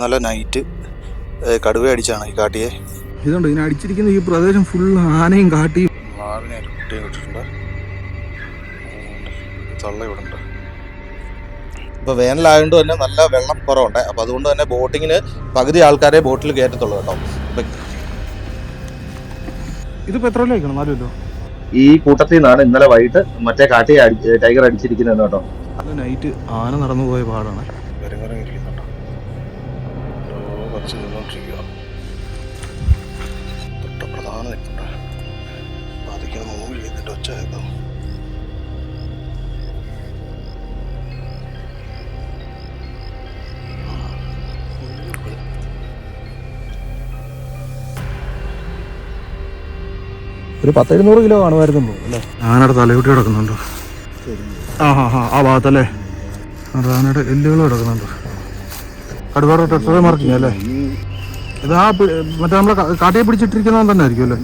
നല്ല നൈറ്റ് കടുവ അടിച്ചാണ് ഈ കാട്ടിയെ. ഇതുണ്ട് ഇതിനെ അടിച്ചിരിക്കുന്ന ഈ പ്രദേശം ഫുൾ ആനയും കാട്ടിയും. മാവിനെ ഒരു കുട്ടിയെ കിട്ടിയിട്ടുണ്ട്. തള്ള ഇവിടെ ഉണ്ട്. ഇപ്പോൾ വേനലായതുകൊണ്ട് തന്നെ നല്ല വെള്ളം കുറവുണ്ട്. അപ്പോൾ അതുകൊണ്ട് തന്നെ ബോട്ടിങ്ങിന് പകുതി ആൾക്കാരെ ബോട്ടിൽ കയറ്റത്തുള്ളൂ കേട്ടോ. ഇതിപ്പോൾ എത്ര രൂപ വയ്ക്കണം? 4 രൂപ. ഈ കൂട്ടത്തിൽ നിന്നാണ് ഇന്നലെ വൈകിട്ട് മറ്റേ കാട്ടിയെ ടൈഗർ അടിച്ചിരിക്കുന്നത് കേട്ടോ. അത് നൈറ്റ് ആന നടന്നു പോയ പാടാണ്. പ്രധാന നിൽപ്പുണ്ട്. ബാധിക്കുന്ന മൂവിൽ ഇതിൻ്റെ ഒച്ച കേൾക്കാം. ഒരു 10-700 കിലോ കാണുമായിരുന്നു അല്ലേ? ആനയുടെ തലയൂട്ടി കിടക്കുന്നുണ്ടോ? ആ ഭാഗത്തല്ലേ ആനയുടെ എല്ലുകൾ കിടക്കുന്നുണ്ടോ? കടുവയുടെ ടെക്സ്റ്റർ മാർക്കിങ് അല്ലേ? ഇത് ആ മറ്റേ നമ്മളെ കാട്ടിയെ പിടിച്ചിട്ടിരിക്കുന്നവൻ തന്നെ ആയിരിക്കും അല്ലേ?